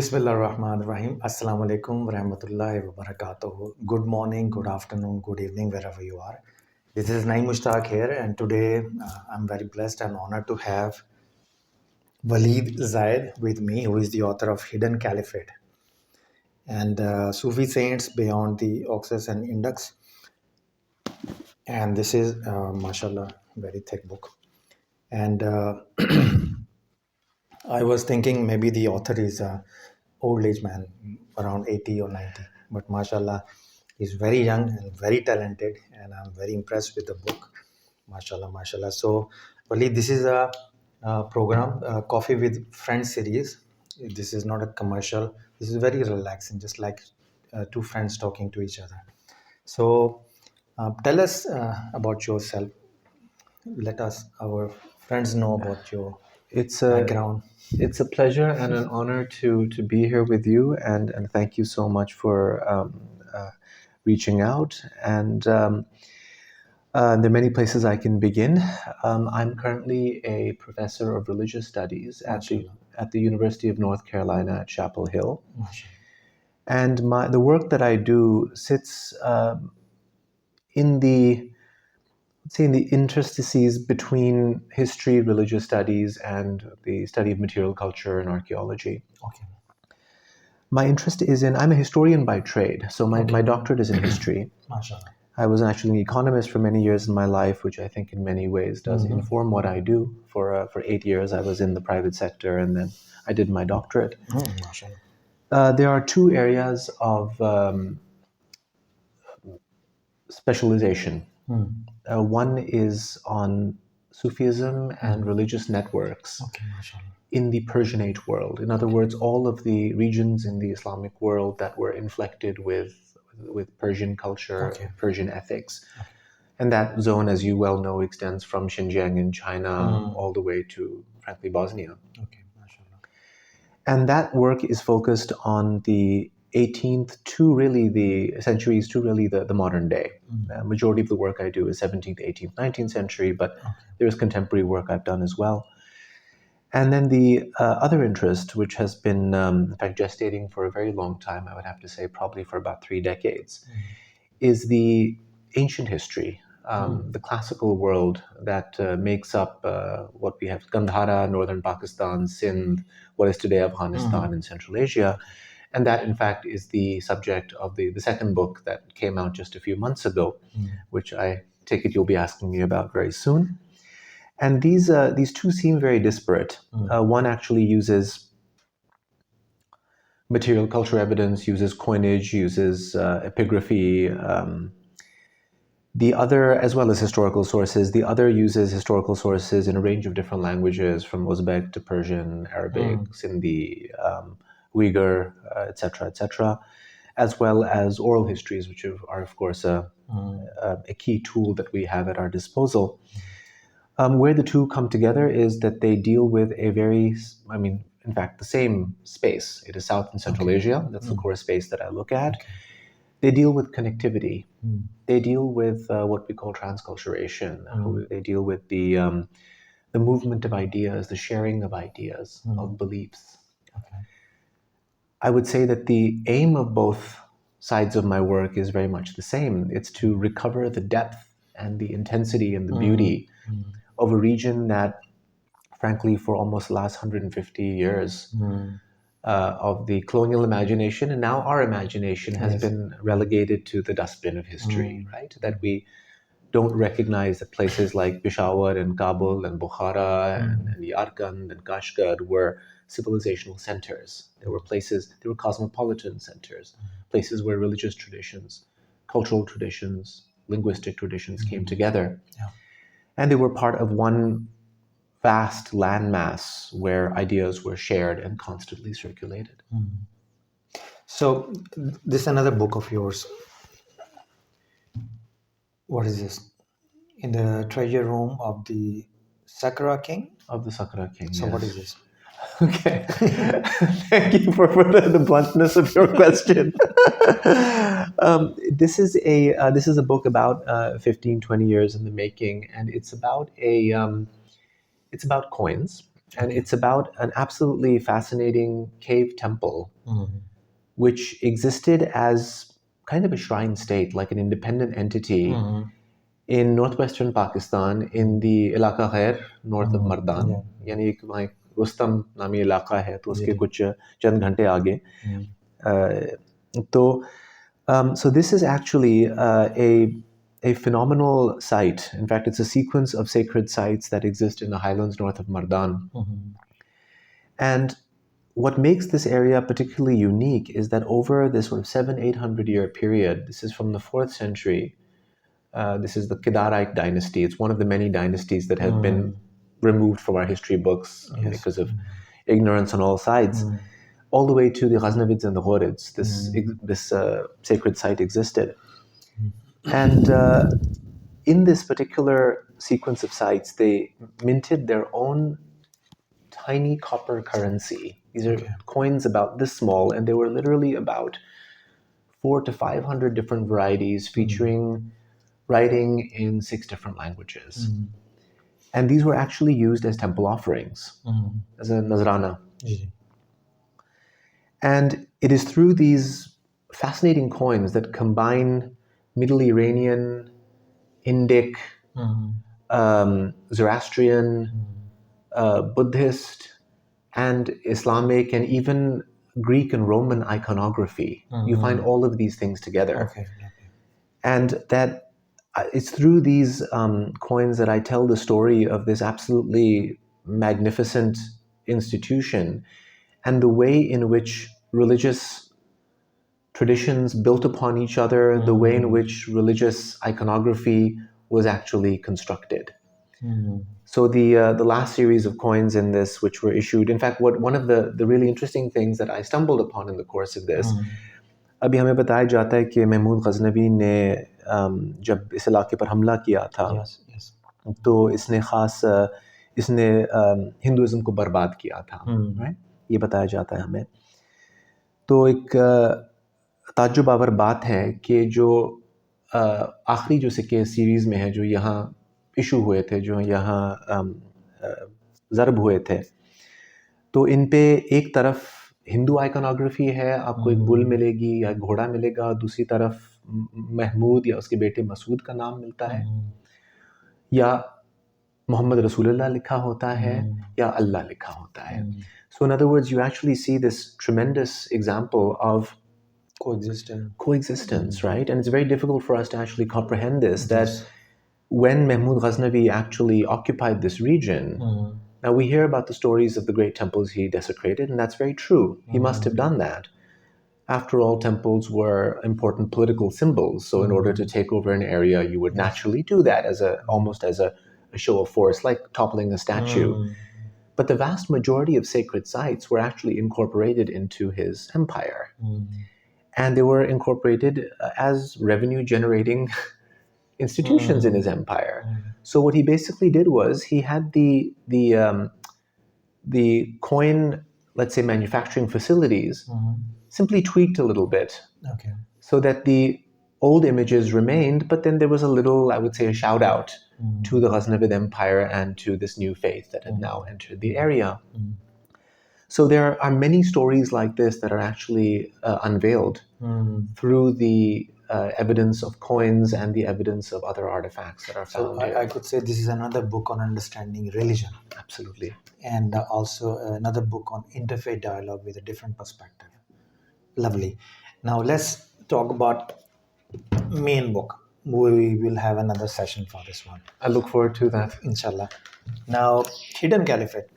Bismillahirrahmanirrahim. Assalamu alaikum wa rahmatullahi wa barakatuh. Good morning, good afternoon, good evening, wherever you are. This is Naeem Mushtaq here, and today I'm very blessed and honored to have Waleed Ziad with me, who is the author of Hidden Caliphate and Sufi Saints Beyond the Oxus and Indus. And this is, mashallah, very thick book. And I was thinking maybe the author is a old age man, around 80 or 90. But mashallah, he's very young and very talented, and I'm very impressed with the book. Mashallah, mashallah. So, Waleed, this is a program, Coffee with Friends series. This is not a commercial. This is very relaxing, just like two friends talking to each other. So, tell us about yourself. Let us, our friends, know about your It's background. a pleasure and an honor to be here with you, and thank you so much for reaching out. And there are many places I can begin. I'm currently a professor of religious studies at the University of North Carolina at Chapel Hill, and the work that I do sits in the interstices between history, religious studies, and the study of material culture and archaeology. Okay. My interest is I'm a historian by trade, so my doctorate is in history. Mashallah. I was actually an economist for many years in my life, which I think in many ways does inform what I do. For 8 years, I was in the private sector, and then I did my doctorate. Mashallah. There are two areas of specialization. One is on Sufism and religious networks in the Persianate world. In other words, all of the regions in the Islamic world that were inflected with Persian culture, Persian ethics. And that zone, as you well know, extends from Xinjiang in China all the way to, frankly, Bosnia. And that work is focused on the 18th to really the centuries to really the modern day. Majority of the work I do is 17th, 18th, 19th century, but there's contemporary work I've done as well. And then the other interest, which has been, in fact, gestating for a very long time, I would have to say probably for about 3 decades, is the ancient history, the classical world that makes up what we have, Gandhara, northern Pakistan, Sindh, what is today Afghanistan and Central Asia. And that, in fact, is the subject of the second book that came out just a few months ago, which I take it you'll be asking me about very soon. And these two seem very disparate. One actually uses material culture evidence, uses coinage, uses epigraphy. The other, as well as historical sources, the other uses historical sources in a range of different languages, from Uzbek to Persian, Arabic, Sindhi, Uyghur, etc., as well as oral histories, which are, of course, a key tool that we have at our disposal. Where the two come together is that they deal with in fact, the same space. It is South and Central Asia. That's the core space that I look at. They deal with connectivity. They deal with what we call transculturation. They deal with the movement of ideas, the sharing of ideas, of beliefs. I would say that the aim of both sides of my work is very much the same. It's to recover the depth and the intensity and the beauty of a region that, frankly, for almost the last 150 years of the colonial imagination, and now our imagination has been relegated to the dustbin of history, right? That we don't recognize that places like Peshawar and Kabul and Bukhara and Yarkand and Kashgar were civilizational centers. They were cosmopolitan centers, places where religious traditions, cultural traditions, linguistic traditions came together. And they were part of one vast landmass where ideas were shared and constantly circulated. So, this is another book of yours. What is this? In the treasure room of the Sakura King? Of the Sakura King, So, yes. what is this? Okay. Thank you for the bluntness of your question. This is a book about 15, 20 years in the making, and it's about coins. And it's about an absolutely fascinating cave temple, which existed as kind of a shrine state, like an independent entity in northwestern Pakistan, in the Ilaka Khair, north of Mardan. यानी एक वहाँ एक रुस्तम नामी इलाका है, तो उसके कुछ चंद घंटे आगे. So this is actually a phenomenal site. In fact, it's a sequence of sacred sites that exist in the highlands north of Mardan. And what makes this area particularly unique is that over this sort of 700-800 year period, this is from the 4th century, this is the Kedarite dynasty. It's one of the many dynasties that have been removed from our history books because of ignorance on all sides, all the way to the Ghaznavids and the Ghurids. This sacred site existed. And in this particular sequence of sites, they minted their own tiny copper currency. These are coins about this small, and they were literally about 400 to 500 different varieties, featuring writing in 6 different languages. And these were actually used as temple offerings, as a nazrana. And it is through these fascinating coins that combine Middle Iranian, Indic, Zoroastrian, Buddhist, and Islamic, and even Greek and Roman iconography. You find all of these things together. And that it's through these coins that I tell the story of this absolutely magnificent institution and the way in which religious traditions built upon each other, the way in which religious iconography was actually constructed. So the last series of coins in this, which were issued, in fact, one of the really interesting things that I stumbled upon in the course of this, अभी हमें बताया जाता है कि महमूद गजनवी ने जब इस इलाके पर हमला किया था, तो इसने हिंदुइज्म को बर्बाद किया था, right? ये बताया जाता है हमें. तो एक ताज्जुब आवर बात है कि जो आखिरी जो सिक्के सीरीज़ में है, जो यहाँ इशू हुए थे, जो यहाँ ज़रब हुए थे, तो इन पे एक तरफ हिंदू आइकनोग्राफी है, आपको एक बुल मिलेगी या घोड़ा मिलेगा, दूसरी तरफ महमूद या उसके बेटे मसूद का नाम मिलता है, या मोहम्मद रसूलुल्लाह लिखा होता है, या अल्लाह लिखा होता है. So in other words, you actually see this tremendous example of coexistence, right? And it's very difficult for us to actually comprehend this, that when Mahmud Ghaznavi actually occupied this region, now we hear about the stories of the great temples he desecrated, and that's very true. He must have done that. After all, temples were important political symbols, so in order to take over an area, you would naturally do that almost as a show of force, like toppling a statue. But the vast majority of sacred sites were actually incorporated into his empire. And they were incorporated as revenue-generating institutions in his empire. So what he basically did was he had the coin, let's say, manufacturing facilities simply tweaked a little bit, so that the old images remained, but then there was a little, I would say, a shout out to the Ghaznavid Empire and to this new faith that had now entered the area. So there are many stories like this that are actually unveiled through the evidence of coins and the evidence of other artifacts that are found. So I could say this is another book on understanding religion. Absolutely. And also another book on interfaith dialogue with a different perspective. Lovely. Now let's talk about main book. We will have another session for this one. I look forward to that. Inshallah. Now, Hidden Caliphate.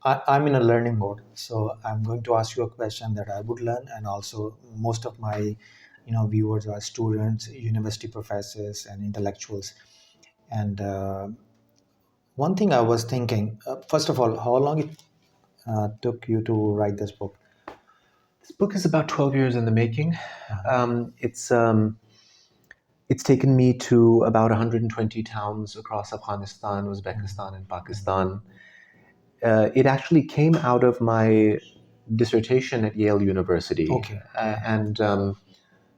I'm in a learning mode, so I'm going to ask you a question that I would learn, and also most of my viewers are students, university professors, and intellectuals. And one thing I was thinking, first of all, how long it took you to write this book? This book is about 12 years in the making. It's taken me to about 120 towns across Afghanistan, Uzbekistan, and Pakistan. It actually came out of my dissertation at Yale University.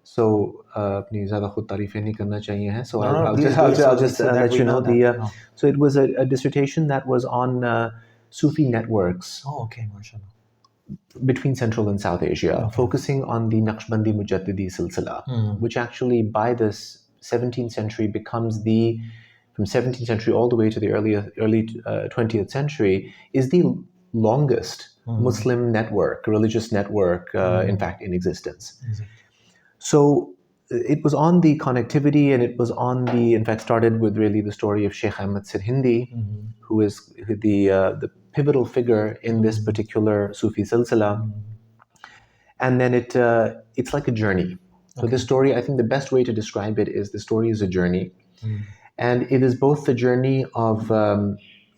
So अपनी ज़्यादा खुद तारीफें नहीं करना चाहिए हैं. So No, no, I'll please just do I'll it just, so, I'll just so that let we you know know that. the. No. So it was a dissertation that was on Sufi networks Oh, okay, mashallah. between Central and South Asia, Okay. focusing on the Naqshbandi Mujaddidi silsila, which actually by this 17th century becomes the, from 17th century all the way to the early 20th century, is the longest Muslim network, religious network, in fact, in existence. Exactly. So it was on the connectivity, and it was on the, in fact, started with really the story of Sheikh Ahmad Sirhindi, who is the pivotal figure in this particular Sufi silsila. And then it's like a journey. So this story, I think the best way to describe it is the story is a journey. And it is both the journey of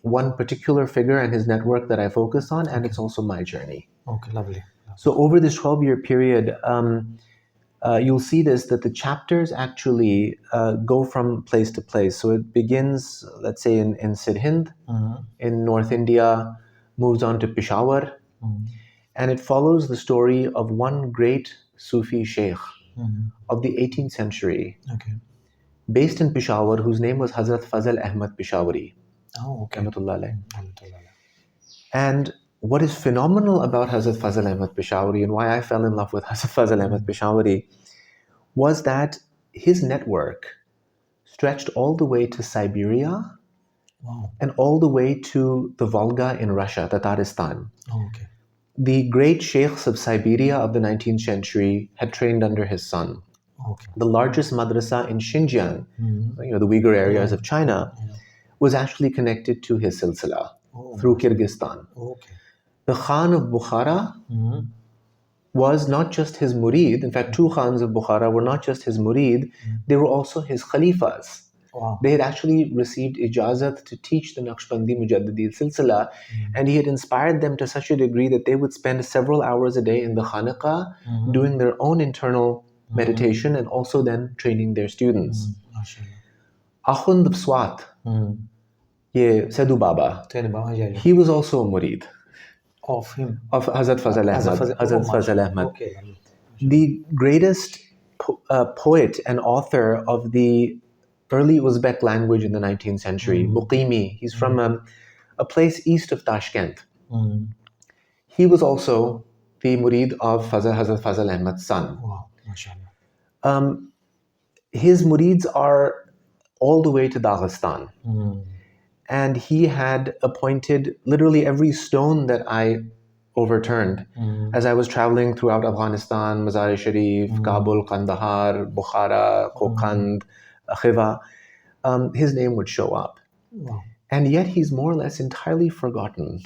one particular figure and his network that I focus on, and it's also my journey. Okay, lovely. So over this 12-year period, you'll see this, that the chapters actually go from place to place. So it begins, let's say, in Sirhind, in North India, moves on to Peshawar, and it follows the story of one great Sufi sheikh of the 18th century, Okay. based in Peshawar, whose name was Hazrat Fazl Ahmad Peshawari. Oh, okay. Rahmatullah alayh. Alhamdulillah. And what is phenomenal about Hazrat Fazl Ahmad Peshawari, and why I fell in love with Hazrat Fazl Ahmad Peshawari, was that his network stretched all the way to Siberia. Wow. And all the way to the Volga in Russia, Tatarstan. Oh, okay. The great sheikhs of Siberia of the 19th century had trained under his son. Okay. The largest madrasa in Xinjiang, the Uyghur areas of China, was actually connected to his silsila through Kyrgyzstan. Okay. The Khan of Bukhara was not just his murid. In fact, two Khans of Bukhara were not just his murid, they were also his khalifas. Wow. They had actually received ijazat to teach the Naqshbandi Mujaddidi silsila, and he had inspired them to such a degree that they would spend several hours a day in the Khanaqah doing their own internal meditation and also then training their students. Akhund of Swat, ye Sadhu Baba, he was also a murid of him, of Hazrat Fazl Ahmad. Hazrat Fazl Ahmad. Okay. The greatest poet and author of the early Uzbek language in the 19th century, Muqimi. He's from a place east of Tashkent. He was also the murid of Hazrat Fazl Ahmad's son. Wow, mashallah. His murids are all the way to Dagestan. And he had appointed literally every stone that I overturned as I was traveling throughout Afghanistan, Mazar-e-Sharif, Kabul, Kandahar, Bukhara, Kokand, Khiva. His name would show up. Wow. And yet he's more or less entirely forgotten.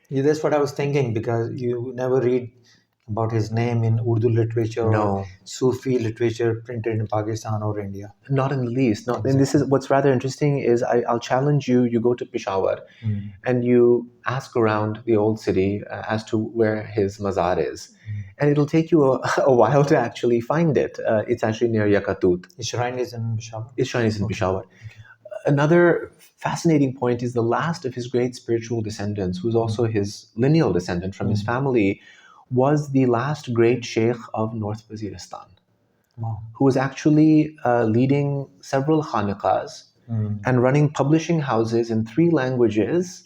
Yeah, that's what I was thinking, because you never read about his name in Urdu literature or Sufi literature printed in Pakistan or India. Not in the least. And this is what's rather interesting is I'll challenge you. You go to Peshawar and you ask around the old city as to where his mazar is. And it'll take you a while to actually find it. It's actually near Yakatut. His shrine is in Peshawar? His shrine is in Peshawar. Another fascinating point is the last of his great spiritual descendants, who's also his lineal descendant from his family, was the last great sheikh of North Waziristan, who was actually leading several khaniqahs and running publishing houses in 3 languages.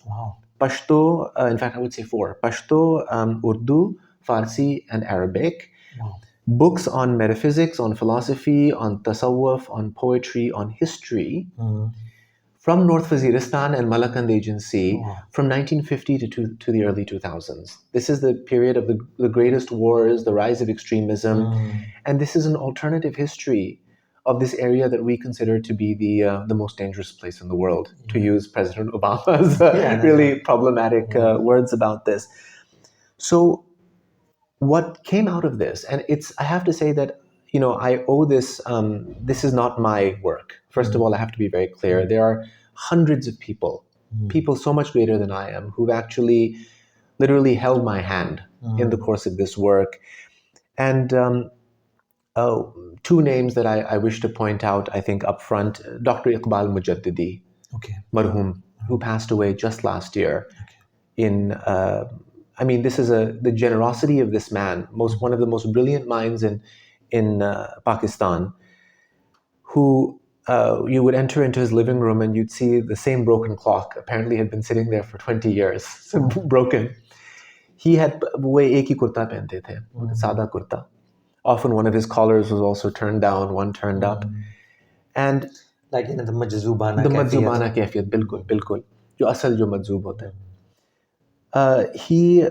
Pashto, in fact, I would say 4. Pashto, Urdu, Farsi, and Arabic. Books on metaphysics, on philosophy, on tasawwuf, on poetry, on history, from North Waziristan and Malakand Agency from 1950 to the early 2000s. This is the period of the greatest wars, the rise of extremism, and this is an alternative history of this area that we consider to be the most dangerous place in the world, to use President Obama's really problematic words about this. So what came out of this, and I have to say that, I owe this, this is not my work. First of all, I have to be very clear. There are hundreds of people so much greater than I am, who've actually literally held my hand in the course of this work. And 2 names that I wish to point out, I think, up front: Dr. Iqbal Mujaddidi, marhum, who passed away just last year this is the generosity of this man, one of the most brilliant minds in in Pakistan, who you would enter into his living room and you'd see the same broken clock. Apparently had been sitting there for 20 years, so broken. He had वो एक ही कुर्ता पहनते थे, सादा kurta. Often one of his collars was also turned down, one turned up. And like the majzubana the majzubana कैफियत, बिल्कुल बिल्कुल, जो असल जो मजजूब होता है. He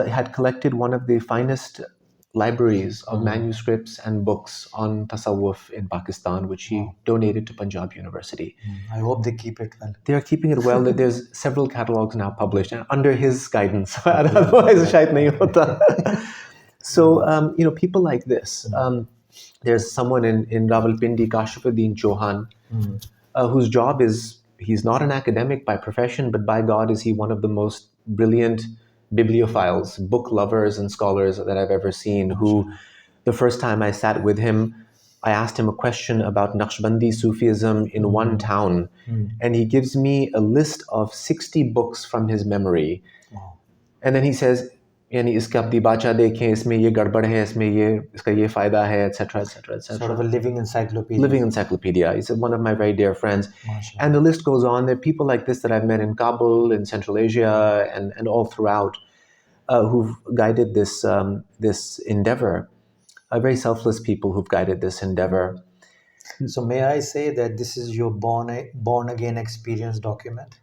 had collected one of the finest libraries of manuscripts and books on tasawwuf in Pakistan, which he donated to Punjab University. I hope they keep it well. They are keeping it well. There's several catalogs now published and under his guidance. Otherwise, shayad nahi hota. So, people like this. There's someone in Rawalpindi, Kashifuddin Chauhan, whose job is, he's not an academic by profession, but by God is he one of the most brilliant bibliophiles, book lovers and scholars that I've ever seen, who the first time I sat with him, I asked him a question about Naqshbandi Sufism in one town, and he gives me a list of 60 books from his memory. Wow. And then he says, यानी इसके अपनी बाचा देखें, इसमें ये गड़बड़ है, इसमें ये इसका ये फायदा है, etc., etc., etc. Sort of a living encyclopedia. Living encyclopedia. He's one of my very dear friends. And the list goes on. There are people like this that I've met in Kabul, in Central Asia, and all throughout, who've guided this endeavor. Very selfless people who've guided this endeavor. So may I say that this is your born again experience document?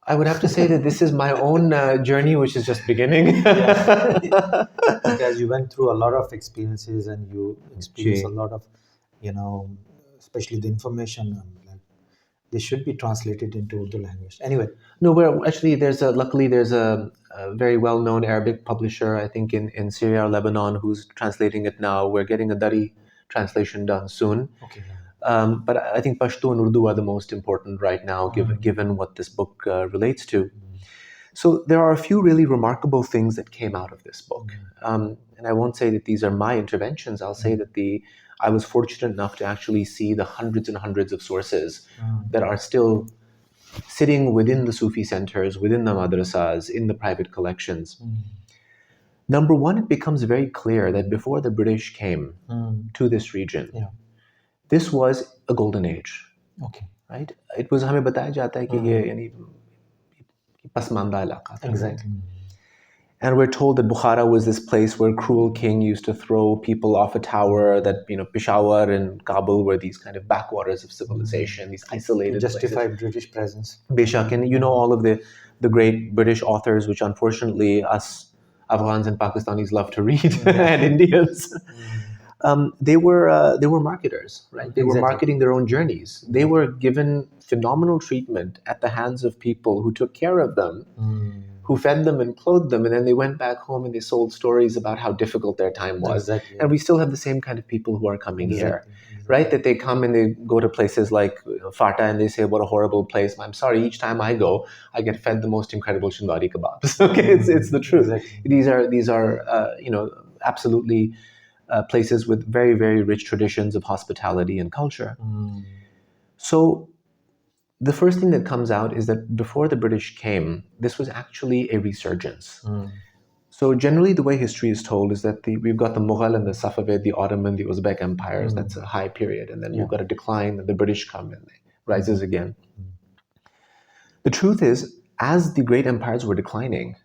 I would have to say that this is my own journey, which is just beginning. Because you went through a lot of experiences and you experienced a lot of, especially the information. They should be translated into Urdu language. Anyway. No, well, actually, luckily there's a very well-known Arabic publisher, I think, in Syria or Lebanon, who's translating it now. We're getting a Dari translation done soon. Okay. But I think Pashto and Urdu are the most important right now, given what this book relates to. So there are a few really remarkable things that came out of this book. And I won't say that these are my interventions. I'll say that I was fortunate enough to actually see the hundreds and hundreds of sources that are still sitting within the Sufi centers, within the madrasas, in the private collections. Number one, it becomes very clear that before the British came to this region, this was a golden age. Okay. Right? It was हमें बताया जाता है कि ये यानी पसमानदा इलाका था. Exactly. And we're told that Bukhara was this place where cruel king used to throw people off a tower, that Peshawar and Kabul were these kind of backwaters of civilization, these isolated to justify places. British presence. Beshak, and all of the great British authors, which unfortunately us Afghans and Pakistanis love to read, and Indians. They were marketers, right? They were marketing their own journeys. They were given phenomenal treatment at the hands of people who took care of them, who fed them and clothed them, and then they went back home and they sold stories about how difficult their time was. Exactly. And we still have the same kind of people who are coming here, right? That they come and they go to places like Fata and they say, what a horrible place. I'm sorry, each time I go, I get fed the most incredible Shindwari kebabs. Okay, it's the truth. Exactly. These are absolutely places with very, very rich traditions of hospitality and culture. So the first thing that comes out is that before the British came, this was actually a resurgence. So generally the way history is told is that we've got the Mughal and the Safavid, the Ottoman, the Uzbek empires. That's a high period. And then we've got a decline and the British come and it rises again. The truth is, as the great empires were declining,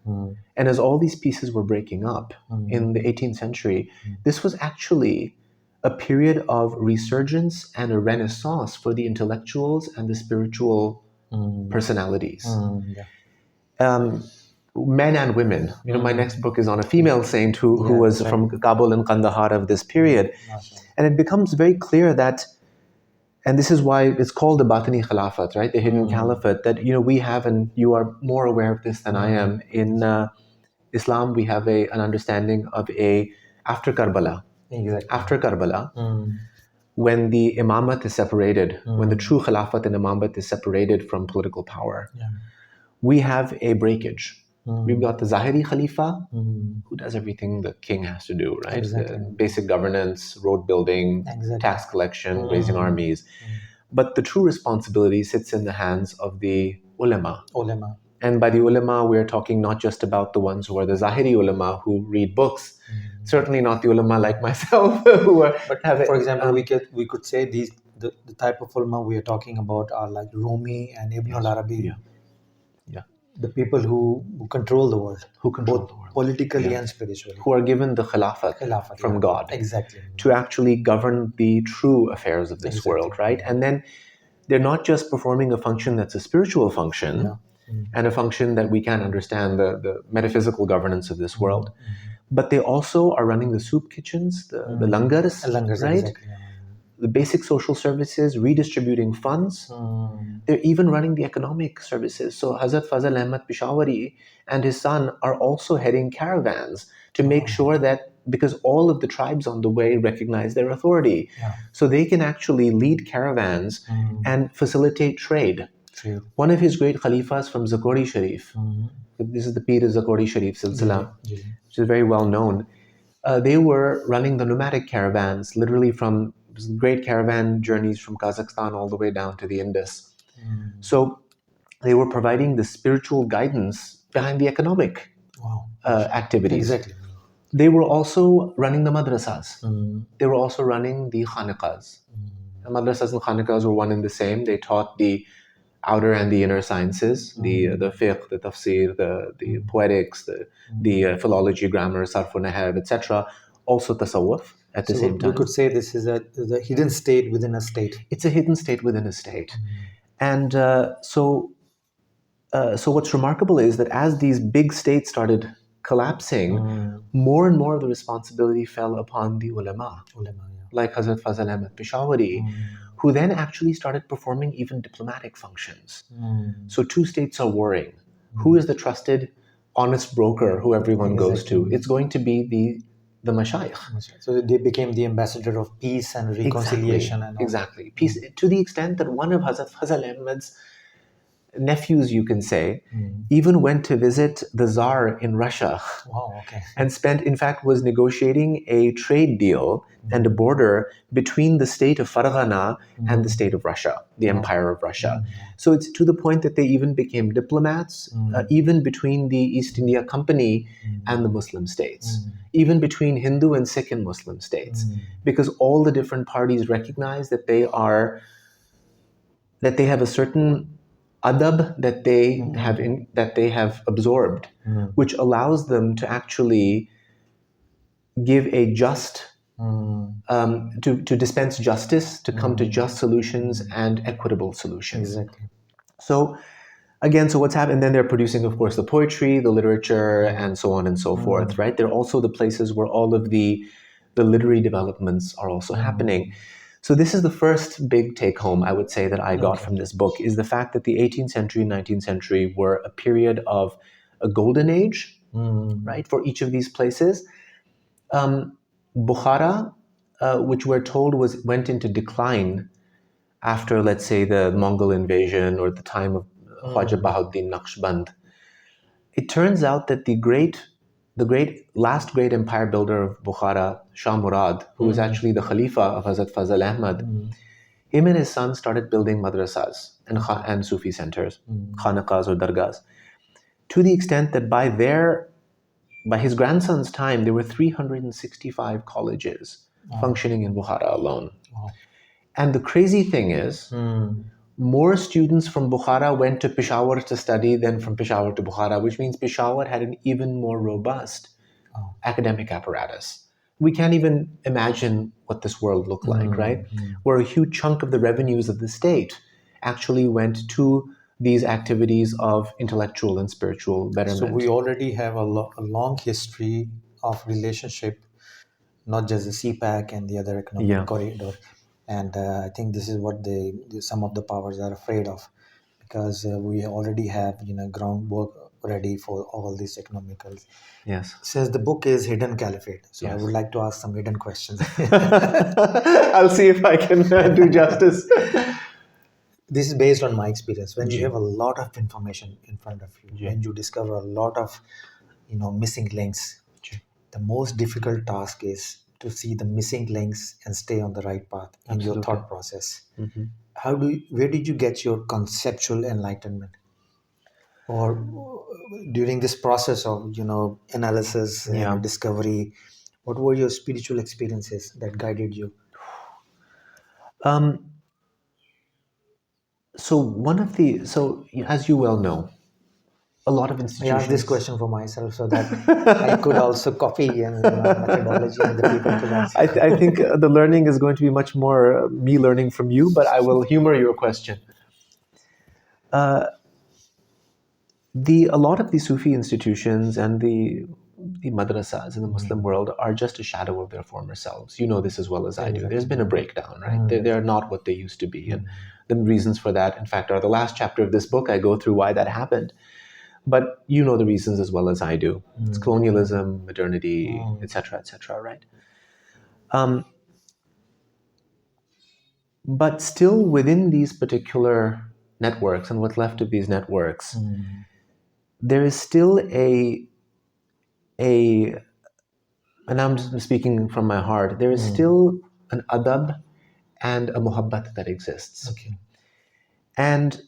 and as all these pieces were breaking up in the 18th century, this was actually a period of resurgence and a renaissance for the intellectuals and the spiritual personalities. Men and women. My next book is on a female saint who was from Kabul and Kandahar of this period. And it becomes very clear that, and this is why it's called the Batini Khilafat, right? The hidden caliphate, that we have, and you are more aware of this than I am. In Islam, we have an understanding of after Karbala. Exactly. After Karbala, when the imamat is separated, when the true Khilafat and imamat is separated from political power, we have a breakage. We've got the Zahiri Khalifa, who does everything the king has to do, right? Exactly. Basic governance, road building, tax collection, raising armies. But the true responsibility sits in the hands of the ulama. And by the ulama, we're talking not just about the ones who are the Zahiri ulama who read books, certainly not the ulama like myself who are. But for example, we could say the type of ulama we are talking about are like Rumi and Ibn al-Arabi, Yeah. the people who control the world, both the world. politically and spiritually, Who are given the khilafat from God exactly, to actually govern the true affairs of this world, right? And then they're not just performing a function that's a spiritual function and a function that we can't understand, the metaphysical governance of this world, but they also are running the soup kitchens, the langars, right? exactly. The basic social services, redistributing funds. They're even running the economic services. So Hazrat Fazal Ahmad Peshawari and his son are also heading caravans to make sure that, because all of the tribes on the way recognize their authority, so they can actually lead caravans and facilitate trade. One of his great khalifas from Zakori Sharif, this is the Pir Zakori Sharif Silsila, which is very well known. They were running the nomadic caravans, literally from great caravan journeys from Kazakhstan all the way down to the Indus. So they were providing the spiritual guidance behind the economic activities. Exactly. They were also running the madrasas. They were also running the khaniqahs. The madrasas and khaniqahs were one and the same. They taught the outer and the inner sciences, the fiqh, the tafsir, the poetics, the philology, grammar, sarf, nahab, etc. Also tasawwuf at the same time. We could say this is a hidden state within a state. It's a hidden state within a state. And so what's remarkable is that as these big states started collapsing, more and more of the responsibility fell upon the ulama, like Hazrat Fazal Ahmad Peshawari, who then actually started performing even diplomatic functions. So two states are warring. Who is the trusted, honest broker who everyone goes to? It's going to be the mashayikh. So they became the ambassador of peace and reconciliation. Exactly. Peace, to the extent that one of Hazrat Fazal Ahmad's nephews, you can say, even went to visit the Tsar in Russia. And in fact, was negotiating a trade deal and a border between the state of Farghana and the state of Russia, the Empire of Russia. So it's to the point that they even became diplomats, even between the East India Company and the Muslim states, even between Hindu and Sikh and Muslim states, because all the different parties recognize that they have a certain adab that they have absorbed, which allows them to actually give a just to dispense justice, to come to just solutions and equitable solutions. Exactly. So again, so what's happened? Then they're producing, of course, the poetry, the literature, and so on and so forth. Right? They're also the places where all of the literary developments are also happening. So this is the first big take-home, I would say, that I got from this book, is the fact that the 18th century, 19th century were a period of a golden age, right, for each of these places. Bukhara, which we're told went into decline after, let's say, the Mongol invasion or the time of Khwaja Bahauddin Naqshband. It turns out that the last great empire builder of Bukhara, Shah Murad, who was actually the Khalifa of Hazrat Fazal Ahmad, him and his son started building madrasas and Sufi centers, khanaqahs or dargahs, to the extent that by his grandson's time, there were 365 colleges functioning in Bukhara alone. And the crazy thing is, more students from Bukhara went to Peshawar to study than from Peshawar to Bukhara, which means Peshawar had an even more robust academic apparatus. We can't even imagine what this world looked like, right? Where a huge chunk of the revenues of the state actually went to these activities of intellectual and spiritual betterment. So we already have a long history of relationship, not just the CPAC and the other economic corridor. And I think this is what some of the powers are afraid of, because we already have groundwork ready for all these economicals. Yes. Says the book is Hidden Caliphate. So I would like to ask some hidden questions. I'll see if I can do justice. This is based on my experience. When you have a lot of information in front of you, when you discover a lot of missing links, the most difficult task is to see the missing links and stay on the right path in your thought process. Where did you get your conceptual enlightenment? Or during this process of analysis Yeah. and discovery, what were your spiritual experiences that guided you? Um, so as you well know, a lot of I asked this institutions. question for myself so that I could also copy and methodology, and the people could also I think the learning is going to be much more me learning from you, but I will humor your question. Uh, a lot of the Sufi institutions and the madrasas in the Muslim world are just a shadow of their former selves. You know this as well as I do. There's exactly. been a breakdown, right? They're not what they used to be, and the reasons for that, in fact, are the last chapter of this book. I go through why that happened, but you know the reasons as well as I do. It's colonialism, modernity, etc., right? Um, but still, within these particular networks and what's left of these networks, there is still a and I'm just speaking from my heart, there is still an adab and a muhabbat that exists. Okay. And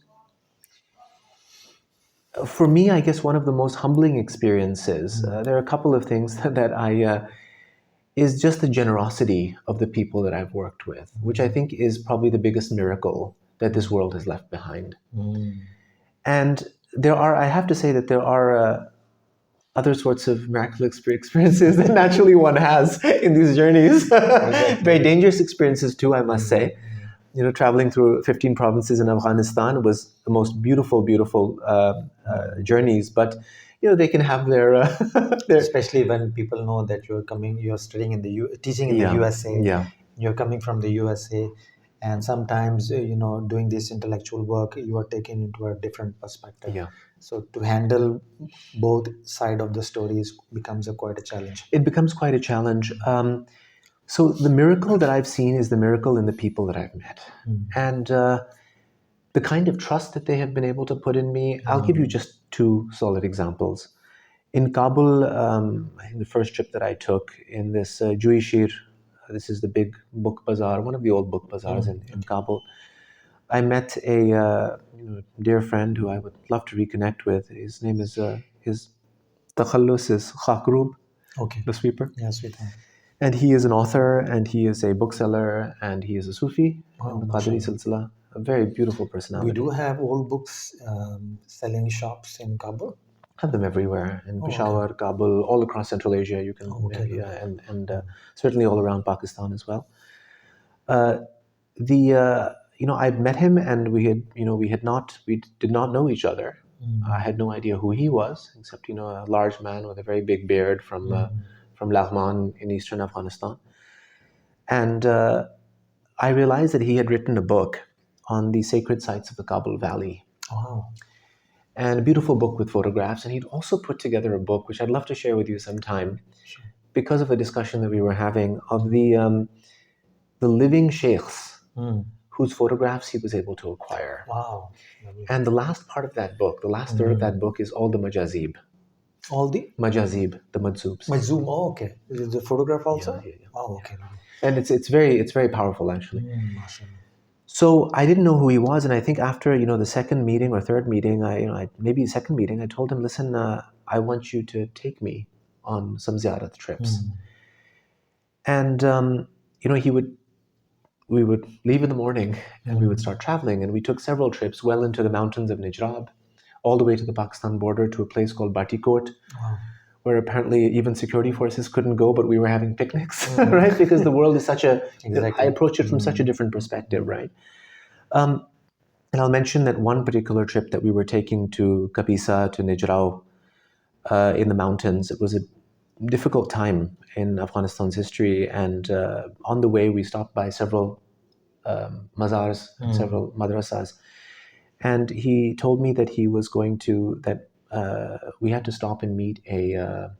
for me, I guess one of the most humbling experiences, there are a couple of things that is just the generosity of the people that I've worked with, which I think is probably the biggest miracle that this world has left behind. And I have to say that there are other sorts of miraculous experiences that naturally one has in these journeys. Very dangerous experiences too, I must say. Traveling through 15 provinces in Afghanistan was the most beautiful journeys. But they can have their Especially when people know that you're studying in teaching in the yeah, USA, yeah, you're coming from the USA, and sometimes doing this intellectual work, you are taken into a different perspective. yeah. So to handle both side of the stories becomes quite a challenge. It becomes quite a challenge. So the miracle that I've seen is the miracle in the people that I've met, and the kind of trust that they have been able to put in me. I'll give you just two solid examples. In Kabul, I think the first trip that I took in this Juishir, this is the big book bazaar, one of the old book bazaars in Kabul. I met a dear friend who I would love to reconnect with. His name is his takhallus is Khakrub, Okay. the sweeper. Yeah, sweetheart. And he is an author, and he is a bookseller, and he is a Sufi in the Qadri mashallah. Silsila. A very beautiful We personality. do have old books selling shops in Kabul. Have them everywhere in Oh, okay. Peshawar, Kabul, all across Central Asia. You can, Oh, okay. yeah, and certainly all around Pakistan as well. Uh, the I'd met him, and we did not know each other. I had no idea who he was, except a large man with a very big beard from Laghman in eastern Afghanistan. And I realized that he had written a book on the sacred sites of the Kabul Valley. Wow. And a beautiful book with photographs. And he'd also put together a book, which I'd love to share with you sometime, because of a discussion that we were having of the living sheikhs whose photographs he was able to acquire. Wow. And the last part of that book, the last third of that book, is all the majazib. All the Majazib, the majzoobs. Zoom. Oh, okay. Is the photograph also? Yeah. Wow. Okay. And it's very powerful, actually. Mashallah. So I didn't know who he was, and I think after the second meeting or third meeting, maybe second meeting, I told him, "Listen, I want you to take me on some ziyarat trips." And we would leave in the morning, and we would start traveling, and we took several trips well into the mountains of Nijrab, all the way to the Pakistan border to a place called Batikot, where apparently even security forces couldn't go, but we were having picnics, right? Because the world is such a. Exactly. I approach it from such a different perspective, right? And I'll mention that one particular trip that we were taking to Kapisa, to Nijrao, in the mountains, it was a difficult time in Afghanistan's history. And on the way, we stopped by several mazars and several madrasas. And he told me that we had to stop and meet a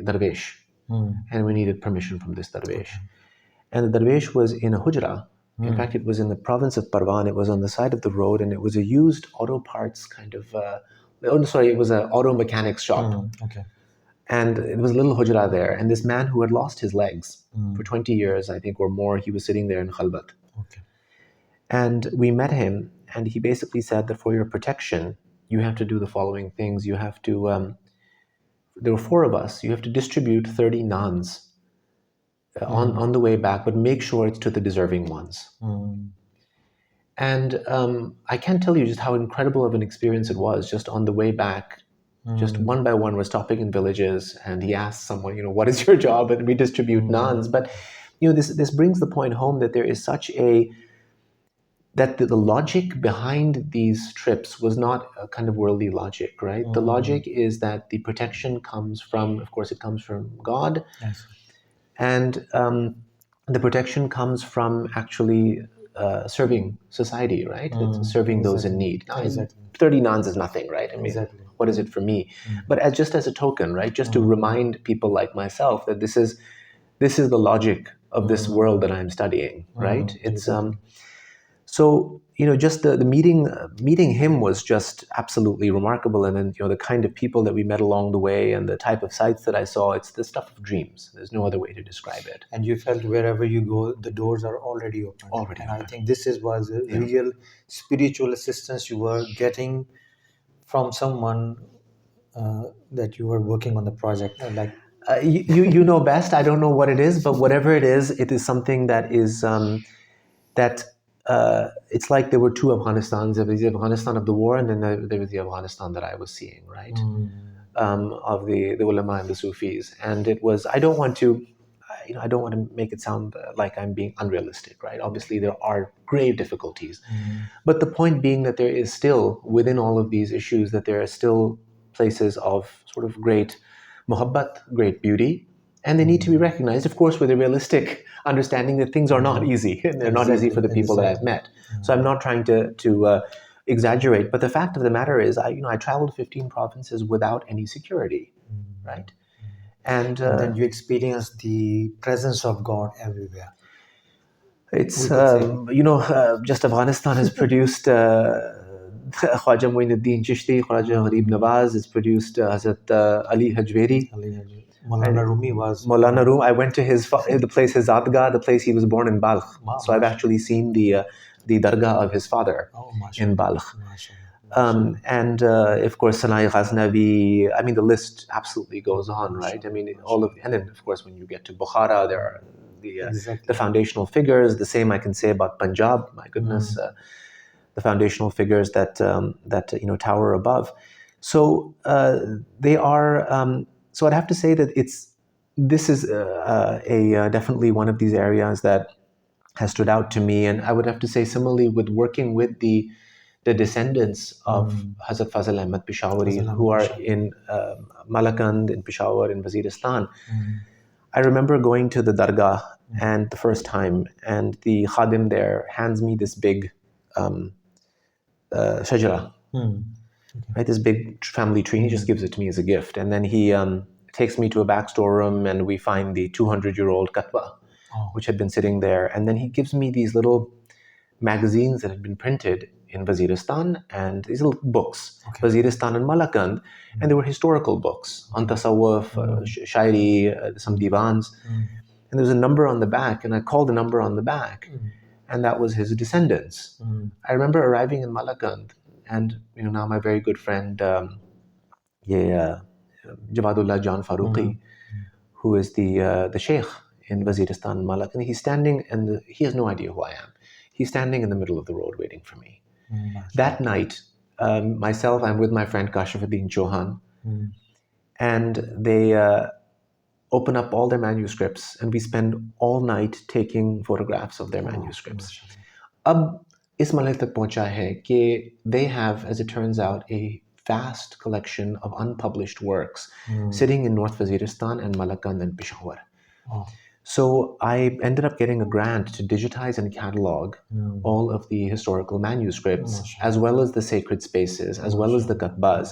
darwish. And we needed permission from this darwish. And the darwish was in a hujra. In fact, it was in the province of Parwan. It was on the side of the road, and it was a used auto parts kind of. It was an auto mechanics shop. Okay. And it was a little hujra there. And this man who had lost his legs for 20 years, I think, or more, he was sitting there in khalbat. Okay. And we met him, and he basically said that for your protection, you have to do the following things. You have to, there were four of us, you have to distribute 30 naans on the way back, but make sure it's to the deserving ones. And I can't tell you just how incredible of an experience it was. Just on the way back, just one by one, we're stopping in villages, and he asks someone, what is your job? And we distribute naans. But this brings the point home that there is such that the logic behind these trips was not a kind of worldly logic, right? The logic is that the protection comes from, of course, it comes from God. Yes. And the protection comes from actually serving society, right? It's serving those in need. Now, 30 naans is nothing, right? I mean, what is it for me? But just as a token, right? Just to remind people like myself that this is the logic of this world that I'm studying, right? It's so just the meeting him was just absolutely remarkable, and then the kind of people that we met along the way and the type of sights that I saw, it's the stuff of dreams. There's no other way to describe it. And you felt wherever you go, the doors are already open. I think this was a real spiritual assistance you were getting from someone that you were working on the project. You know best. I don't know what it is, but whatever it is something that is it's like there were two Afghanistans. There was the Afghanistan of the war, and then there was the Afghanistan that I was seeing, right? Of the ulama and the Sufis. And it was, I don't want to make it sound like I'm being unrealistic, right? Obviously, there are grave difficulties. But the point being that there is still, within all of these issues, that there are still places of sort of great muhabbat, great beauty, and they need to be recognized, of course, with a realistic understanding that things are not easy. And they're not easy for the people that I've met. So I'm not trying to exaggerate. But the fact of the matter is, I traveled 15 provinces without any security, right? And then you experience the presence of God everywhere. It's, just Afghanistan has produced Khwaja Muinuddin Chishti, Khwaja Gharib Nawaz. It's produced Hazrat Ali Hajweri. Maulana Rumi was... Maulana Rumi. I went to the place, his Zadgah, the place he was born in Balkh. So I've actually seen the Dargah of his father in Balkh. And of course, Sanai Ghaznavi. I mean, the list absolutely goes on, right? I mean, and then of course, when you get to Bukhara, there are the foundational figures. The same I can say about Punjab. My goodness, the foundational figures that tower above. So they are. So I'd have to say that this is definitely one of these areas that has stood out to me. And I would have to say similarly with working with the descendants of Hazrat Fazal Ahmad Peshawari, who are in Malakand, in Peshawar, in Waziristan. I remember going to the Dargah and the first time, and the Khadim there hands me this big shajara. Right, this big family tree. He just gives it to me as a gift, and then he takes me to a back storeroom, and we find the 200-year-old katba, which had been sitting there. And then he gives me these little magazines that had been printed in Waziristan, and these little books, Waziristan and Malakand, and they were historical books on tasawwuf, shairi, some divans, and there was a number on the back, and I called the number on the back, and that was his descendants. I remember arriving in Malakand. And now my very good friend Javadullah Jan Faruqi, who is the sheikh in Waziristan Malak, and he's standing, and he has no idea who I am. He's standing in the middle of the road waiting for me. That night, I'm with my friend Kashifuddin Chauhan, and they open up all their manuscripts, and we spend all night taking photographs of their manuscripts. इस मरहले तक पहुंचा है कि they have, as it turns out, a vast collection of unpublished works sitting in North Waziristan and Malakand and Peshawar. So I ended up getting a grant to digitize and catalog all of the historical manuscripts, as well as the sacred spaces, as well as the katbas.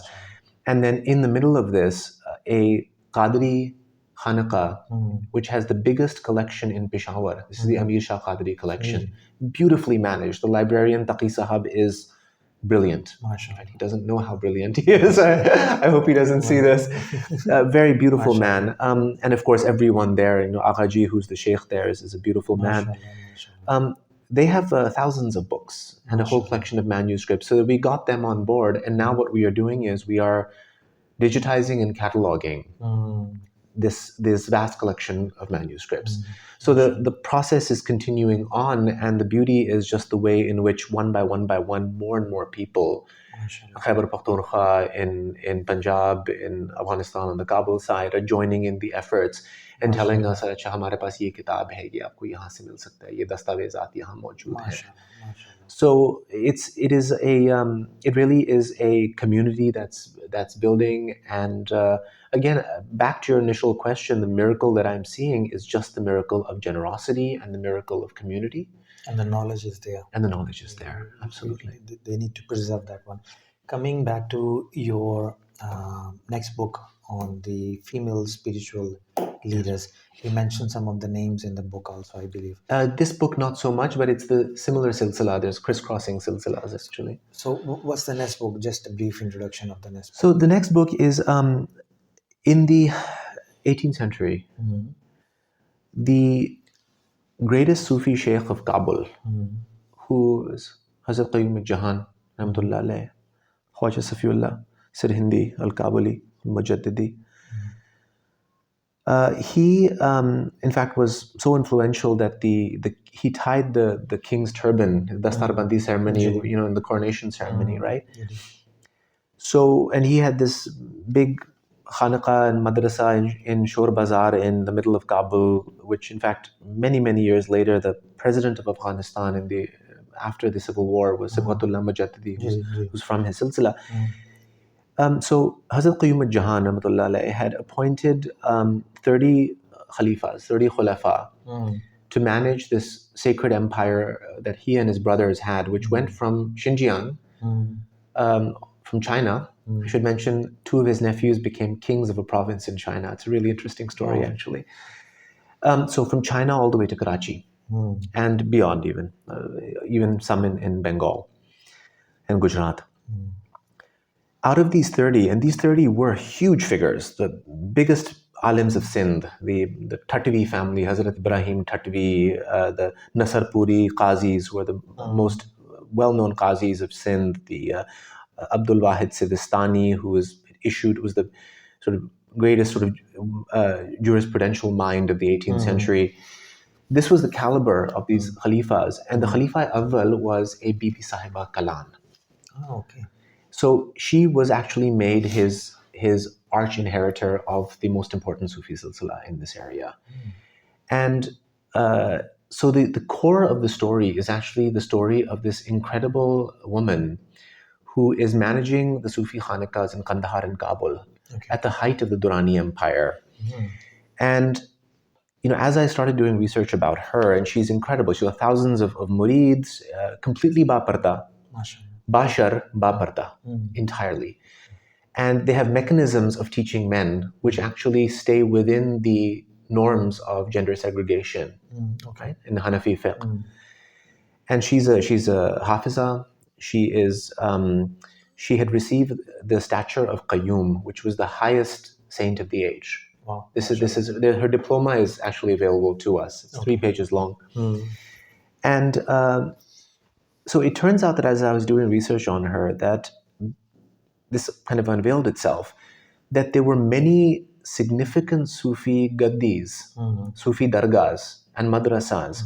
And then in the middle of this, a Qadri Khanaqah, which has the biggest collection in Peshawar. This is the Amir Shah Qadri collection. Beautifully managed. The librarian, Taqi Sahab, is brilliant. He doesn't know how brilliant he is. I hope he doesn't see this. Very beautiful man. And of course, everyone there, Aghaji, who's the sheikh there, is a beautiful man. they have thousands of books and a whole collection of manuscripts. So we got them on board, and now what we are doing is we are digitizing and cataloging this vast collection of manuscripts. So the process is continuing on, and the beauty is just the way in which one by one, more and more people, Khyber Pakhtunkhwa in Punjab, in Afghanistan on the Kabul side, are joining in the efforts and telling us, अच्छा हमारे पास ये किताब है, ये आपको यहाँ से मिल सकता है, ये दस्तावेज़ात यहाँ मौजूद हैं. So it really is a community that's building. And again, back to your initial question, the miracle that I'm seeing is just the miracle of generosity and the miracle of community. And the knowledge is there. And the knowledge is there, absolutely. They need to preserve that one. Coming back to your next book on the female spiritual leaders, you mentioned some of the names in the book also, I believe. This book, not so much, but it's the similar silsila. There's crisscrossing silsilas, actually. So what's the next book? Just a brief introduction of the next book. So the next book is in the 18th century, the greatest Sufi sheikh of Kabul, who is Hazrat Qayyum al-Jahan, Rahmatullah alayh, Khwaja Safiullah, Sirhindi al-Kabuli, Mujaddidi. He, in fact, was so influential that he tied the king's turban, the Dastarbandi ceremony, in the coronation ceremony, right? So, and he had this big Khanaqah and madrasa in Shor Bazar in the middle of Kabul, which in fact, many, many years later, the president of Afghanistan after the civil war was Sibghatullah Mujaddidi, who's from his silsila. So Hazrat Qayyum al-Jahan Rahmatullah alayhi had appointed 30 khalifas, 30 khulafa, to manage this sacred empire that he and his brothers had, which went from Xinjiang, from China. I should mention, 2 of his nephews became kings of a province in China. It's a really interesting story, actually. So from China all the way to Karachi and beyond, even some in Bengal and Gujarat. Out of these 30, and these 30 were huge figures, the biggest alims of Sindh, the Tatvi family, Hazrat Ibrahim Tatvi, the Nasarpuri Qazis, who are the most well-known Qazis of Sindh, the Abdul Wahid Sistani, who was the sort of greatest sort of jurisprudential mind of the 18th century. This was the caliber of these Khalifas, and the Khalifa Awwal was a Bibi Sahiba Kalan. Oh, okay. So she was actually made his arch inheritor of the most important Sufi silsila in this area. And so the core of the story is actually the story of this incredible woman who is managing the Sufi Khanaqahs in Kandahar and Kabul at the height of the Durrani Empire. And as I started doing research about her, and she's incredible, she has thousands of murids, completely ba-parda, bashar ba-parda, entirely. And they have mechanisms of teaching men which actually stay within the norms of gender segregation, right, in the Hanafi fiqh. And she's a hafiza. She had received the stature of Qayyum, which was the highest saint of the age. Wow. Her diploma is actually available to us. It's 3 pages long. And so it turns out that as I was doing research on her, that this kind of unveiled itself, that there were many significant Sufi gaddis, Sufi dargahs and madrasas.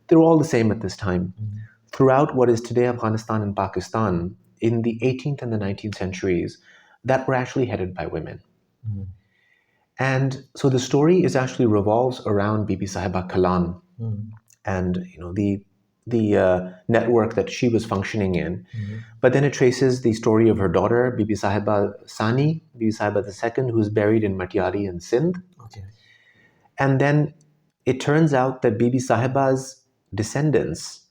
They were all the same at this time. Throughout what is today Afghanistan and Pakistan, in the 18th and the 19th centuries, that were actually headed by women. And so the story actually revolves around Bibi Sahiba Kalan and the network that she was functioning in. But then it traces the story of her daughter, Bibi Sahiba Sani, Bibi Sahiba II, who is buried in Matiari in Sindh. And then it turns out that Bibi Sahiba's descendants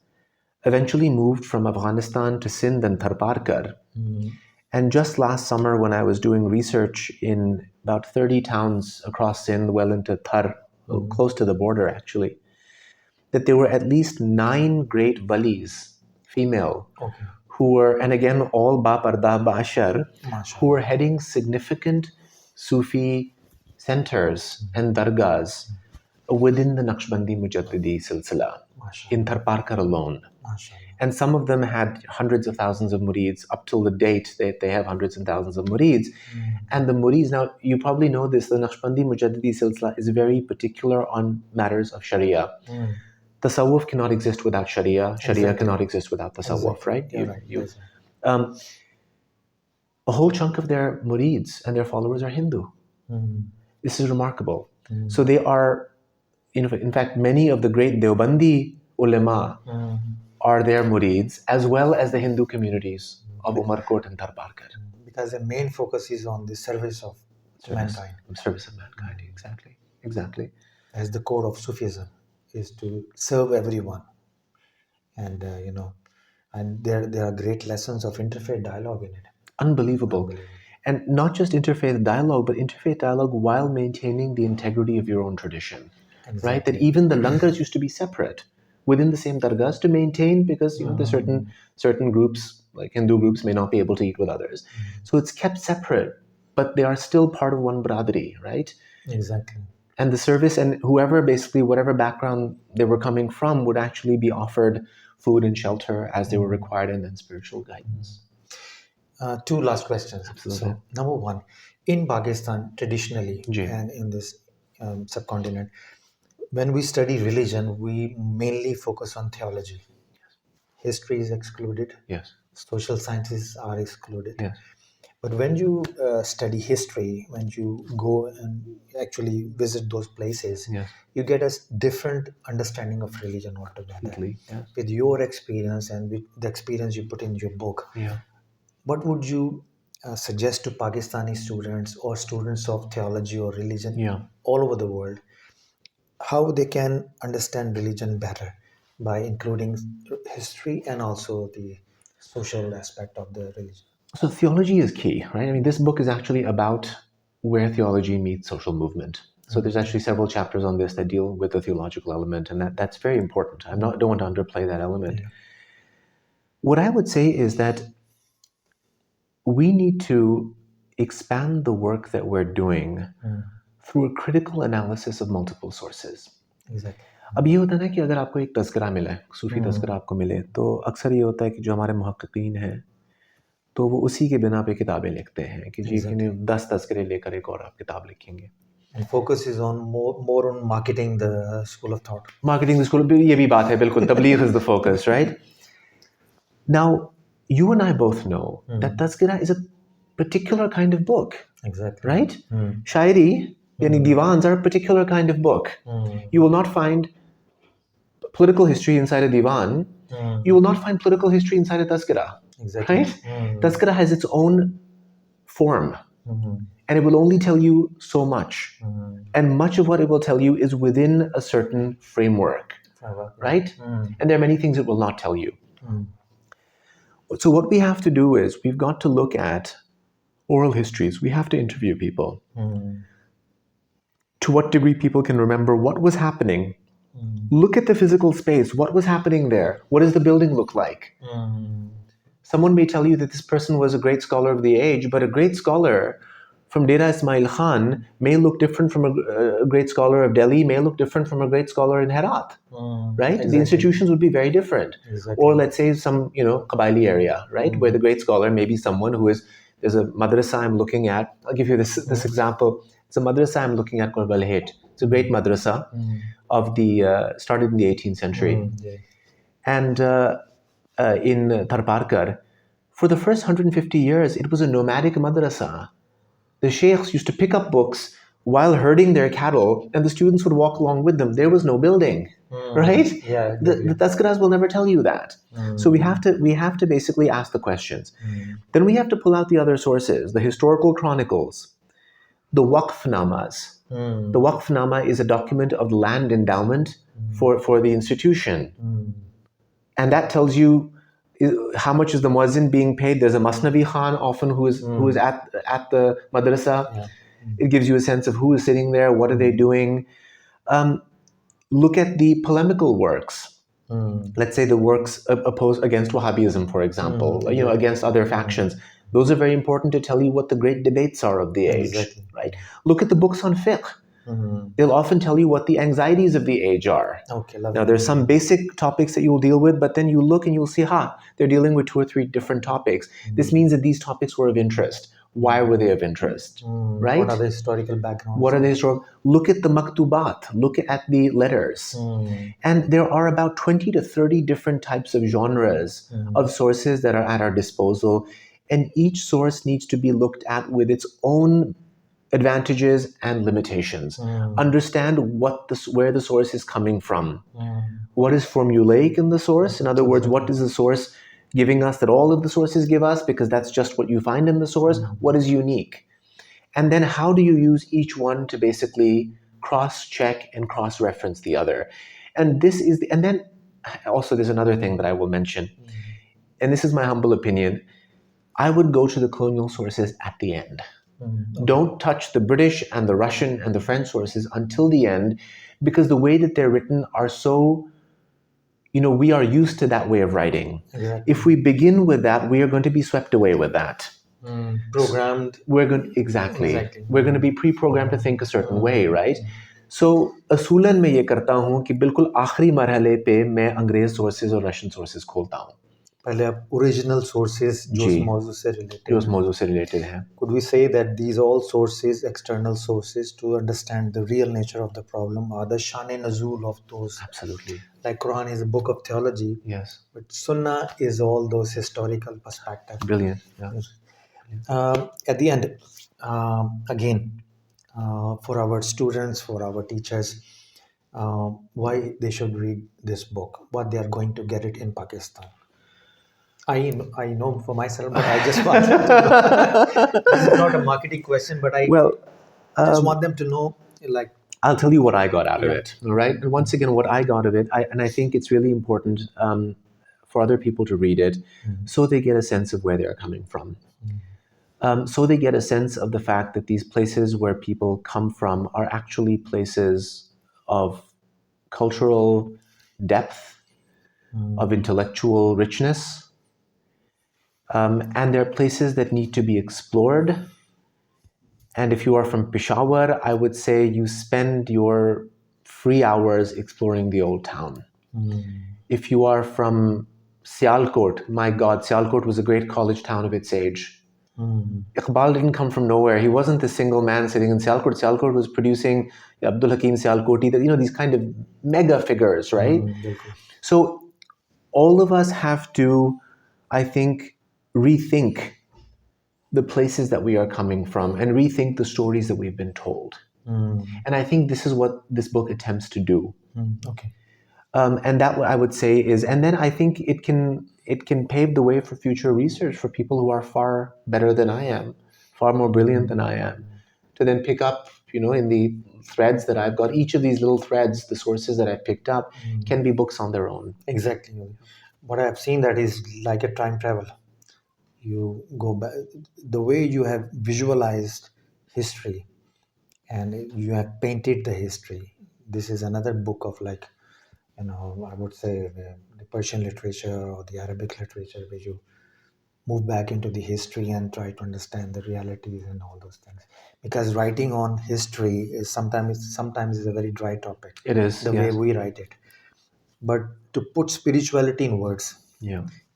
eventually moved from Afghanistan to Sindh and Tharparkar. And just last summer, when I was doing research in about 30 towns across Sindh, well into Thar, close to the border actually, that there were at least 9 great walis, female, who were, and again, all ba-parda, ba-ashar, who were heading significant Sufi centers and dargahs within the Naqshbandi Mujaddidi silsila. in Tharparkar alone. MashaAllah. And some of them had hundreds of thousands of murids. Up till the date, they have hundreds and thousands of murids. And the murids, now you probably know this, the Naqshbandi Mujaddidi Silsila is very particular on matters of Sharia. Tasawwuf cannot exist without Sharia. Sharia cannot exist without Tasawwuf, right? You're right. Yes, A whole chunk of their murids and their followers are Hindu. This is remarkable. So they are, in fact, many of the great Deobandi ulema are their murids, as well as the Hindu communities of Umarkot and Tharparkar. Because the main focus is on the service of mankind. Service of mankind, exactly. As the core of Sufism is to serve everyone. And, and there are great lessons of interfaith dialogue in it. Unbelievable. And not just interfaith dialogue, but interfaith dialogue while maintaining the integrity of your own tradition. Right? That even the langars used to be separate within the same dargahs to maintain, because there's certain groups, like Hindu groups, may not be able to eat with others. So it's kept separate, but they are still part of one bradari, right? Exactly. And the service, and whoever, basically whatever background they were coming from, would actually be offered food and shelter as they were required, and then spiritual guidance. Two last questions. Absolutely. So, number one, in Pakistan, traditionally, and in this subcontinent, when we study religion, we mainly focus on theology. History is excluded. Yes. Social sciences are excluded. Yes. But when you study history, when you go and actually visit those places, you get a different understanding of religion altogether. With your experience and with the experience you put in your book, what would you suggest to Pakistani students or students of theology or religion all over the world, how they can understand religion better by including history and also the social aspect of the religion? So theology is key, right? I mean, this book is actually about where theology meets social movement. So there's actually several chapters on this that deal with the theological element, and that's very important. I don't want to underplay that element. What I would say is that we need to expand the work that we're doing through a critical analysis of multiple sources. Exactly. अब ये होता है ना कि अगर आपको एक तज़किरा मिले, सूफी तज़किरा आपको मिले, तो अक्सर ये होता है कि जो हमारे मुहक्किकीन हैं, तो वो उसी के बिना पे किताबें लिखते हैं कि जी कि 10 तज़किरे लेकर एक और आप किताब लिखेंगे. And focus is on more on marketing the school of thought. Marketing the school, ये भी बात है, बिल्कुल. Tabligh is the focus, right? Now, you and I both know that tazkira is a particular kind of book. Exactly. Right? Shairi, yani divans are a particular kind of book. You will not find political history inside a divan. You will not find political history inside a tazkira. Exactly. Right? Tazkira has its own form. And it will only tell you so much. And much of what it will tell you is within a certain framework. Right? And there are many things it will not tell you. So what we have to do is we've got to look at oral histories. We have to interview people. To what degree people can remember what was happening. Look at the physical space. What was happening there? What does the building look like? Someone may tell you that this person was a great scholar of the age, but a great scholar from Dera Ismail Khan may look different from a great scholar of Delhi, may look different from a great scholar in Herat, right? Exactly. The institutions would be very different. Exactly. Or let's say some, Qabaili area, right? Where the great scholar may be someone who is, there's a madrasa I'm looking at. I'll give you this example. It's a madrasa I'm looking at called Caliphate. It's a great madrasa of the, started in the 18th century. And in Tharparkar, for the first 150 years, it was a nomadic madrasa. The sheikhs used to pick up books while herding their cattle, and the students would walk along with them. There was no building, right? Yeah, the tazkiras will never tell you that. So we have to basically ask the questions. Then we have to pull out the other sources, the historical chronicles, the waqfnamas. The waqfnama is a document of land endowment for the institution, and that tells you how much is the muazzin being paid. There's a Masnavi Khan often who is at the madrasa. It gives you a sense of who is sitting there, what are they doing. Look at the polemical works. Let's say the works opposed against Wahhabism, for example, against other factions. Those are very important to tell you what the great debates are of the age. Right? Look at the books on fiqh. They'll often tell you what the anxieties of the age are. Okay, Now, lovely. there's some basic topics that you'll deal with, but then you look and you'll see, they're dealing with 2 or 3 different topics. This means that these topics were of interest. Why were they of interest? Right? What are the historical backgrounds? What are the historical? Look at the maktubat. Look at the letters. And there are about 20 to 30 different types of genres of sources that are at our disposal. And each source needs to be looked at with its own advantages and limitations. Understand where the source is coming from. What is formulaic in the source? In other words, what is the source giving us that all of the sources give us, because that's just what you find in the source? What is unique? And then how do you use each one to basically cross-check and cross-reference the other? And then also there's another thing that I will mention, and this is my humble opinion. I would go to the colonial sources at the end. Don't touch the British and the Russian and the French sources until the end, because the way that they're written are so, we are used to that way of writing. Exactly. If we begin with that, we are going to be swept away with that. Programmed. We're going to be pre-programmed to think a certain way, right? So असूलन मैं ये करता हूँ कि बिल्कुल आखिरी मरहले पे मैं अंग्रेज सोर्सेज और रशियन सोर्सेज खोलता हूँ. पहले आप ओरिजिनल सोर्सेज जो उस मौजू से रिलेटेड हैं. Could we say that these all sources, external sources, to understand the real nature of the problem, are the shane nazul of those? Absolutely. Like Quran is a book of theology. Yes. But Sunnah is all those historical perspectives. Brilliant. Yeah. At the end, again, for our students, for our teachers, why they should read this book, what they are going to get it in Pakistan. I know for myself, but I just want them to know. This is not a marketing question, but I just want them to know, like, I'll tell you what I got out of it. All right. And once again, what I got of it, and I think it's really important for other people to read it, so they get a sense of where they are coming from. So they get a sense of the fact that these places where people come from are actually places of cultural depth, of intellectual richness. And they're places that need to be explored. And if you are from Peshawar, I would say you spend your free hours exploring the old town. If you are from Sialkot, my God, Sialkot was a great college town of its age. Iqbal didn't come from nowhere. He wasn't the single man sitting in Sialkot. Sialkot was producing Abdul Hakim Sialkoti, these kind of mega figures, right? So all of us have to, I think, rethink the places that we are coming from and rethink the stories that we've been told. And I think this is what this book attempts to do. Okay. And that, what I would say is, and then I think it can pave the way for future research for people who are far better than I am, far more brilliant than I am, to then pick up, in the threads that I've got. Each of these little threads, the sources that I've picked up, can be books on their own. Exactly. What I've seen, that is like a time travel. You go back, the way you have visualized history and you have painted the history. This is another book of, like, I would say the Persian literature or the Arabic literature, where you move back into the history and try to understand the realities and all those things. Because writing on history is sometimes is a very dry topic. It is, the way we write it. But to put spirituality in words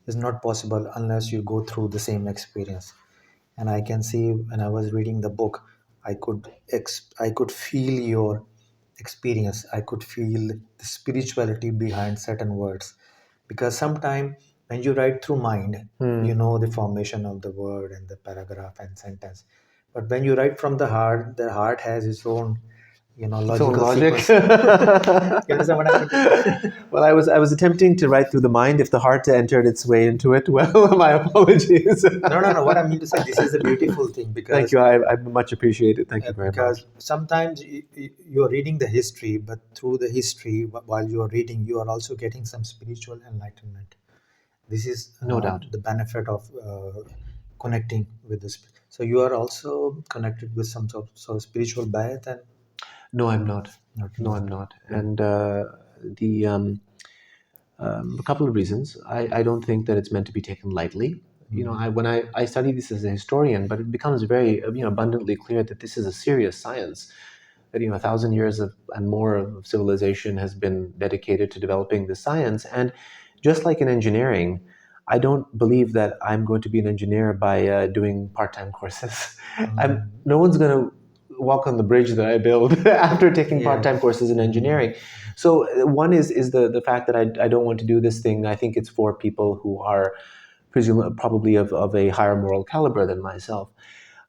is not possible unless you go through the same experience. And I can see, when I was reading the book, I could feel your experience. I could feel the spirituality behind certain words. Because sometimes when you write through mind, you know the formation of the word and the paragraph and sentence. But when you write from the heart has its own, logical sequence. You understand what I mean? Well, I was attempting to write through the mind. If the heart entered its way into it, well, my apologies. No. What I mean to say, this is a beautiful thing. Because thank you. I much appreciate it. Thank you very much. Because sometimes you're reading the history, but through the history, while you are reading, you are also getting some spiritual enlightenment. This is no doubt the benefit of connecting with this. So you are also connected with some sort of spiritual bayat. And no, I'm not. No, I'm not. And a couple of reasons. I don't think that it's meant to be taken lightly. When I study this as a historian, but it becomes very abundantly clear that this is a serious science. that 1,000 years of and more of civilization has been dedicated to developing the science. And just like in engineering, I don't believe that I'm going to be an engineer by doing part-time courses. No one's going to walk on the bridge that I build after taking Yeah. part-time courses in engineering. So one is the fact that I don't want to do this thing. I think it's for people who are presumably probably of a higher moral caliber than myself.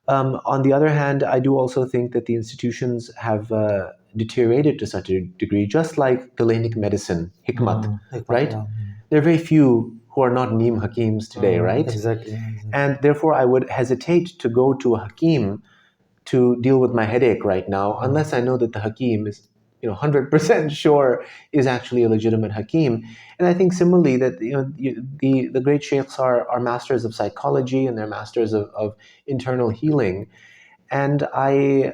On the other hand, I do also think that the institutions have deteriorated to such a degree, just like Galenic medicine, hikmat, Hikmat, right? yeah. There are very few who are not Neem Hakims today, right? Exactly, exactly. And therefore, I would hesitate to go to a Hakim to deal with my headache right now, unless I know that the Hakim is 100% sure is actually a legitimate Hakim. And I think similarly that the great sheikhs are masters of psychology, and they're masters of internal healing. And I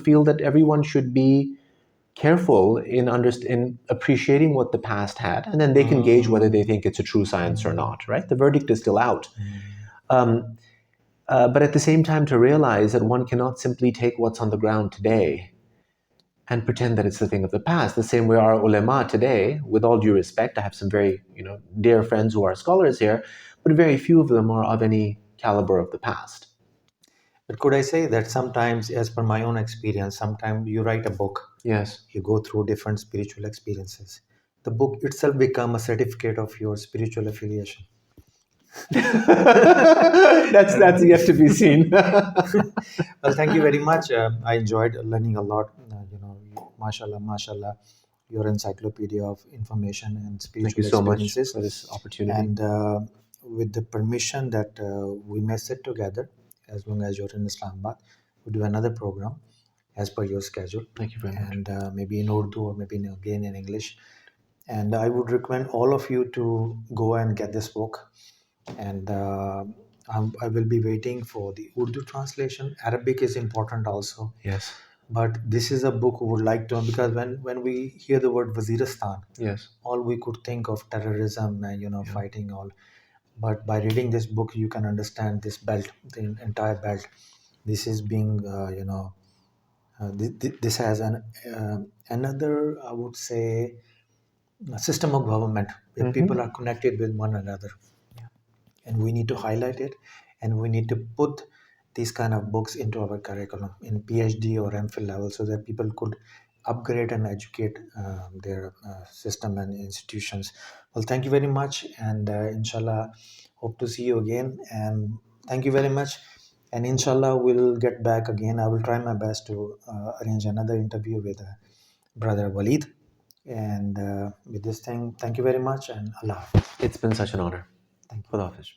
feel that everyone should be careful in appreciating what the past had, and then they can gauge whether they think it's a true science or not, right? The verdict is still out. Um, but at the same time, to realize that one cannot simply take what's on the ground today and pretend that it's the thing of the past. The same way our ulema today, with all due respect, I have some very dear friends who are scholars here, but very few of them are of any caliber of the past. But could I say that sometimes, as per my own experience, sometimes you write a book, Yes. you go through different spiritual experiences. The book itself become a certificate of your spiritual affiliation. That's yet to be seen. Well, thank you very much. I enjoyed learning a lot. Mashallah, mashallah, your encyclopedia of information and Thank you spiritual so much experiences. for this opportunity. And with the permission that we may sit together, as long as you're in Islamabad, we'll do another program as per your schedule. Thank you very much. And maybe in Urdu or maybe again in English. And I would recommend all of you to go and get this book. And I will be waiting for the Urdu translation. Arabic is important also. Yes. But this is a book we would like to, because when we hear the word Waziristan, Yes. all we could think of terrorism and fighting all. But by reading this book, you can understand this belt, the entire belt. This is being, this has another, I would say, a system of government where people are connected with one another. And we need to highlight it, and we need to put these kind of books into our curriculum in PhD or M.Phil level, so that people could upgrade and educate their system and institutions. Well, thank you very much, and inshallah, hope to see you again. And thank you very much. And inshallah, we'll get back again. I will try my best to arrange another interview with brother Waleed. And with this thing, thank you very much, and Allah Hafiz. It's been such an honor. Thank you. Khuda Hafiz.